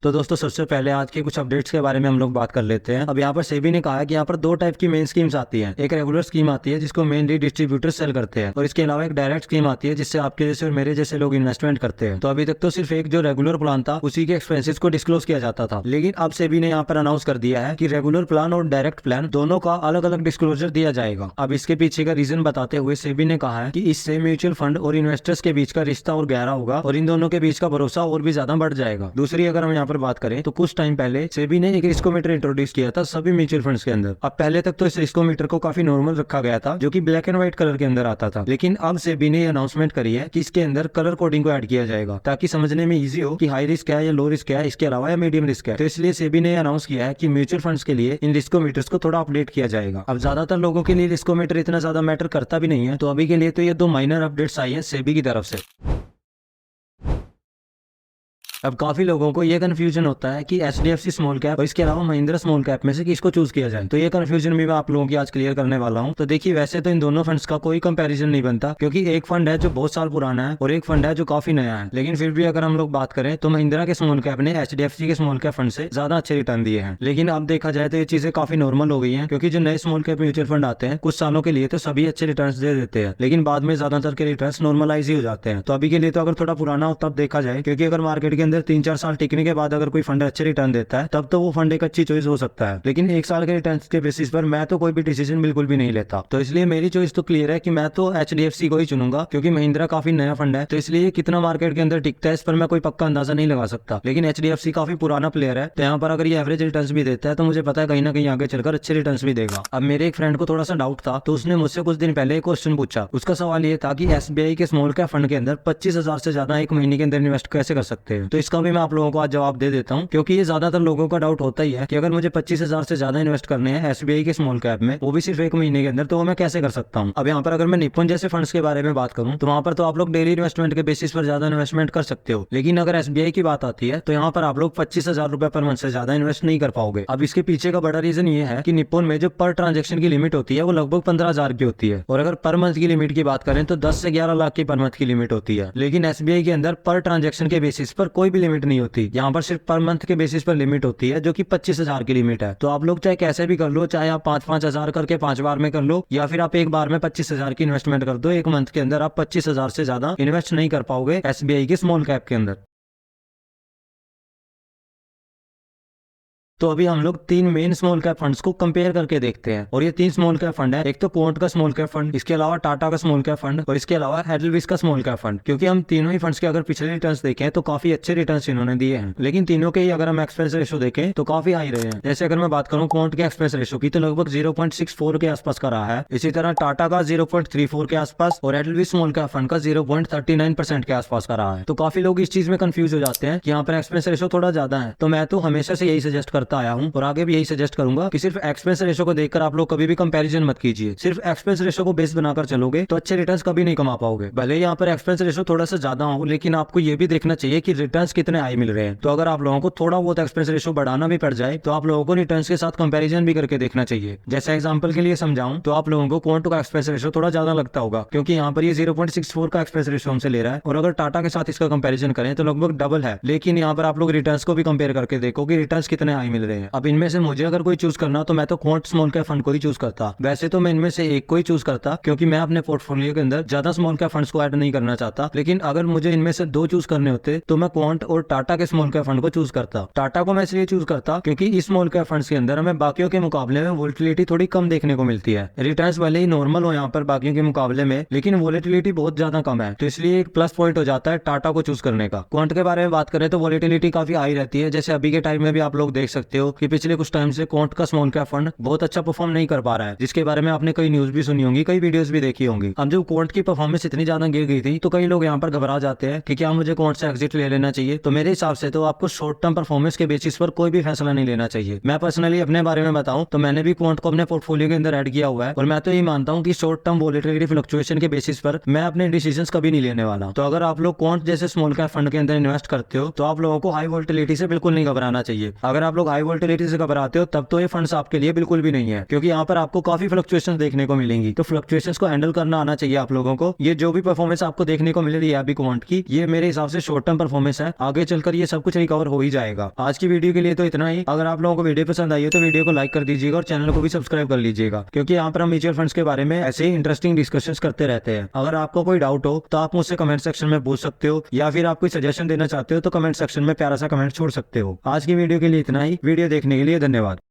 तो दोस्तों सबसे पहले आज के कुछ अपडेट्स के बारे में हम लोग बात कर लेते हैं। अब यहाँ पर सेबी ने कहा है कि यहाँ पर दो टाइप की मेन स्कीम्स आती हैं। एक रेगुलर स्कीम आती है जिसको मेनली डिस्ट्रीब्यूटर सेल करते हैं, और इसके अलावा एक डायरेक्ट स्कीम आती है जिससे आपके जैसे और मेरे जैसे लोग इन्वेस्टमेंट करते हैं। तो अभी तक तो सिर्फ एक जो रेगुलर प्लान था उसी के एक्सपेंसेस को डिस्क्लोज किया जाता था, लेकिन अब सेबी ने यहाँ पर अनाउंस कर दिया है कि रेगुलर प्लान और डायरेक्ट प्लान दोनों का अलग अलग डिस्क्लोजर दिया जाएगा। अब इसके पीछे का रीजन बताते हुए सेबी ने कहा है कि इससे म्यूचुअल फंड और इन्वेस्टर्स के बीच का रिश्ता और गहरा होगा और इन दोनों के बीच का भरोसा और भी ज्यादा बढ़ जाएगा। दूसरी अगर हम यहाँ पर बात करें तो कुछ टाइम पहले सेबी ने एक रिस्कोमीटर इंट्रोड्यूस किया था सभी म्यूचुअल फंड्स के अंदर। अब पहले तक तो इस रिस्कोमीटर को काफी नॉर्मल रखा गया था जो कि ब्लैक एंड व्हाइट कलर के अंदर आता था, लेकिन अब सेबी ने अनाउंसमेंट करी है कि इसके अंदर कलर कोडिंग को ऐड किया जाएगा ताकि समझने में इजी हो कि हाई रिस्क है या लो रिस्क है, इसके अलावा या मीडियम रिस्क है। तो इसलिए सेबी ने अनाउंस किया है कि म्यूचुअल फंड्स के लिए इन रिस्कोमीटर्स को थोड़ा अपडेट किया जाएगा। अब ज्यादातर लोगों के लिए रिस्कोमीटर इतना ज्यादा मैटर करता भी नहीं है, तो अभी के लिए तो ये दो माइनर अपडेट्स आई है सेबी की तरफ से। अब काफी लोगों को ये कंफ्यूजन होता है कि एचडीएफसी स्मॉल कैप और इसके अलावा महिंद्रा स्मॉल कैप में से किसको चूज किया जाए, तो ये कंफ्यूजन भी मैं आप लोगों की आज क्लियर करने वाला हूं। तो देखिए, वैसे तो इन दोनों फंड्स का कोई कंपैरिजन नहीं बनता, क्योंकि एक फंड है जो बहुत साल पुराना है और एक फंड है जो काफी नया है। लेकिन फिर भी अगर हम लोग बात करें तो महिंद्रा के स्मॉल कैप ने एचडीएफसी के स्मॉल कैप फंड से ज्यादा अच्छे रिटर्न दिए हैं। लेकिन अब देखा जाए तो ये चीजें काफी नॉर्मल हो गई है, क्योंकि जो नए स्मॉल कैप म्यूचुअल फंड आते हैं कुछ सालों के लिए तो सभी अच्छे रिटर्न दे देते हैं, लेकिन बाद में ज्यादातर के रिटर्न नॉर्मलाइज ही हो जाते हैं। तो अभी के लिए तो अगर थोड़ा पुराना हो तब देखा जाए, क्योंकि अगर मार्केट के अंदर 3-4 साल टिकने के बाद अगर कोई फंड अच्छे रिटर्न देता है तब तो वो फंड एक अच्छी चॉइस हो सकता है, लेकिन एक साल के रिटर्न के बेसिस पर मैं तो कोई भी डिसीजन बिल्कुल भी नहीं लेता। तो इसलिए मेरी चॉइस तो क्लियर है कि मैं तो एचडीएफसी को ही चुनूंगा, क्योंकि महिंद्रा काफी नया फंड है, तो इसलिए कितना मार्केट के अंदर टिकता है इस पर मैं कोई पक्का अंदाजा नहीं लगा सकता। लेकिन एचडीएफसी काफी पुराना प्लेयर है, तो यहाँ पर अगर ये एवरेज रिटर्न भी देता है तो मुझे पता है कहीं ना कहीं आगे चलकर अच्छे रिटर्न भी देगा। अब मेरे एक फ्रेंड को थोड़ा सा डाउट था, तो उसने मुझसे कुछ दिन पहले एक क्वेश्चन पूछा। उसका सवाल ये था कि एसबीआई के स्मॉल कैप फंड के अंदर 25,000 से ज्यादा एक महीने के अंदर इन्वेस्ट कैसे कर सकते हैं। तो इसका भी मैं आप लोगों को आज जवाब दे देता हूँ, क्योंकि ये ज्यादातर लोगों का डाउट होता ही है कि अगर मुझे 25,000 से ज्यादा इन्वेस्ट करने हैं एसबीआई के स्मॉल कैप में, वो भी सिर्फ एक महीने के अंदर, तो वो मैं कैसे कर सकता हूँ। अब यहाँ पर अगर मैं निप्पन जैसे फंड्स के बारे में बात करूँ तो वहाँ पर तो आप लोग डेली इन्वेस्टमेंट के बेसिस पर ज्यादा इन्वेस्टमेंट कर सकते हो, लेकिन अगर एसबीआई की बात आती है तो यहाँ पर आप लोग 25,000 रुपए पर मंथ से ज्यादा इन्वेस्ट नहीं कर पाओगे। अब इसके पीछे का बड़ा रीजन ये है कि निप्पन में जो पर ट्रांजेक्शन की लिमिट होती है वो लगभग 15,000 की होती है, और अगर पर मंथ की लिमिट की बात करें तो 10 से 11 लाख की पर मंथ की लिमिट होती है। लेकिन एसबीआई के अंदर पर ट्रांजेक्शन के बेसिस पर कोई भी लिमिट नहीं होती, यहाँ पर सिर्फ पर मंथ के बेसिस पर लिमिट होती है जो कि 25,000 की लिमिट है। तो आप लोग चाहे कैसे भी कर लो, चाहे आप 5-5 हजार करके 5 बार में कर लो, या फिर आप एक बार में 25,000 की इन्वेस्टमेंट कर दो, एक मंथ के अंदर आप 25,000 से ज्यादा इन्वेस्ट नहीं कर पाओगे एसबीआई के स्मॉल कैप के अंदर। तो अभी हम लोग तीन मेन स्मॉल कैप फंड्स को कंपेयर करके देखते हैं, और ये तीन स्मॉल कैप फंड है। एक तो क्वांट का स्मॉल कैप फंड, इसके अलावा टाटा का स्मॉल कैप फंड, और इसके अलावा एडलविस का स्मॉल कैप फंड। क्योंकि हम तीनों ही फंड्स के अगर पिछले रिटर्न्स देखें तो काफी अच्छे रिटर्न्स इन्होंने दिए हैं, लेकिन तीनों के ही अगर हम एक्सपेंस रेशो देखें तो काफी हाई रहे हैं। जैसे अगर मैं बात करूं क्वांट के एक्सपेंस रेशो की तो लगभग 0.64 के आसपास का रहा है। इसी तरह टाटा का 0.34 के आसपास, और एडलविस स्मॉल कैप फंड का 0.39% के आसपास का रहा है। तो काफी लोग इस चीज में कंफ्यूज हो जाते हैं कि यहाँ पर एक्सपेंस रेशो थोड़ा ज्यादा है। तो मैं तो हमेशा से यही सजेस्ट करता आया हूँ और आगे यही सजेस्ट करूंगा कि सिर्फ एक्सपेंस रेशो को देखकर आप लोग कभी भी कंपैरिजन मत कीजिए। सिर्फ एक्सपेंस रेशो को बेस बनाकर चलोगे तो अच्छे रिटर्न्स कभी नहीं कमा पाओगे। भले यहाँ पर एक्सपेंस रेशो थोड़ा सा ज्यादा हो, लेकिन आपको ये भी देखना चाहिए कि रिटर्न्स कितने हाई मिल रहे हैं। तो अगर आप लोगों को थोड़ा बहुत एक्सपेंस रेशो बढ़ाना भी पड़ जाए तो आप लोगों को रिटर्न्स के साथ कंपैरिजन भी करके देखना चाहिए। जैसे एग्जांपल के लिए समझाऊं तो आप लोगों को क्वांट का एक्सपेंस रेशो थोड़ा ज्यादा लगता होगा, क्योंकि यहाँ पर ये 0.64 का एक्सपेंस रेशो हमसे ले रहा है, और अगर टाटा के साथ इसका कंपैरिजन करें तो लगभग डबल है। लेकिन यहाँ पर आप लोग रिटर्न्स को भी कंपेयर करके देखो कि रिटर्न्स कितने हाई मिल रहे हैं। अब इनमें से मुझे अगर कोई चूज करना तो मैं तो क्वांट स्मॉल कैप फंड को ही चूज करता। वैसे तो मैं इनमें से एक को ही चूज करता, क्योंकि मैं अपने पोर्टफोलियो के अंदर ज्यादा स्मॉल कैप फंड्स को ऐड नहीं करना चाहता। लेकिन अगर मुझे इनमें से दो चूज करने होते तो मैं क्वांट और टाटा के स्मॉल कैप फंड को चूज करता। टाटा को मैं इसलिए चूज करता क्योंकि इस स्मॉल कैप फंड्स के अंदर हमें बाकियों के मुकाबले में वोलेटिलिटी थोड़ी कम देखने को मिलती है। रिटर्न्स भले ही नॉर्मल हो यहाँ पर बाकियों के मुकाबले में, लेकिन वोलेटिलिटी बहुत ज्यादा कम है, तो इसलिए एक प्लस पॉइंट हो जाता है टाटा को चूज करने का। क्वांट के बारे में बात करें तो वोलेटिलिटी काफी हाई रहती है। जैसे अभी के टाइम में भी आप लोग देख सकते हो कि पिछले कुछ टाइम से क्वांट का स्मॉल कैप फंड बहुत अच्छा परफॉर्म नहीं कर पा रहा है, जिसके बारे में आपने कई न्यूज भी सुनी होंगी, कई वीडियोस भी देखी होंगी। अब जब क्वांट की परफॉर्मेंस इतनी ज्यादा गिर गई थी तो कई लोग यहाँ पर घबरा जाते हैं कि क्या मुझे क्वांट से एग्जिट ले लेना चाहिए। तो मेरे हिसाब से तो आपको शॉर्ट टर्म परफॉर्मेंस के बेसिस पर कोई भी फैसला नहीं लेना चाहिए। मैं पर्सनली अपने बारे में बताऊं तो मैंने भी क्वांट को अपने पोर्टफोलियो के अंदर ऐड किया हुआ है, और मैं तो ये मानता हूँ कि शॉर्ट टर्म वोलेटिलिटी फ्लक्चुएशन के बेसिस पर मैं अपने डिसीजंस कभी नहीं लेने वाला। तो अगर आप लोग क्वांट जैसे स्मॉल कैप फंड के अंदर इन्वेस्ट करते हो तो आप लोगों को हाई वोलेटिलिटी से बिल्कुल नहीं घबराना चाहिए। अगर आप लोग हाई हाई वोल्टिलिटी से घबराते हो तब तो ये फंड्स आपके लिए बिल्कुल भी नहीं है, क्योंकि यहाँ पर आपको काफी फ्लक्चुएशन देखने को मिलेंगी। तो फ्लक्चुएशंस को हैंडल करना आना चाहिए आप लोगों को। ये जो भी परफॉर्मेंस आपको देखने को मिल रही है अभी क्वांट की, ये मेरे हिसाब से शॉर्ट टर्म परफॉर्मेंस है, आगे चलकर ये सब कुछ रिकवर हो ही जाएगा। आज की वीडियो के लिए तो इतना ही। अगर आप लोगों को वीडियो पसंद आई है तो वीडियो को लाइक कर दीजिएगा और चैनल को भी सब्सक्राइब कर लीजिएगा, क्योंकि यहाँ पर हम म्यूचुअल फंड्स के बारे में ऐसे ही इंटरेस्टिंग डिस्कशंस करते रहते हैं। अगर आपको कोई डाउट हो तो आप मुझसे कमेंट सेक्शन में पूछ सकते हो, या फिर आप कोई सजेशन देना चाहते हो तो कमेंट सेक्शन में प्यारा सा कमेंट छोड़ सकते हो। आज की वीडियो के लिए इतना ही। वीडियो देखने के लिए धन्यवाद।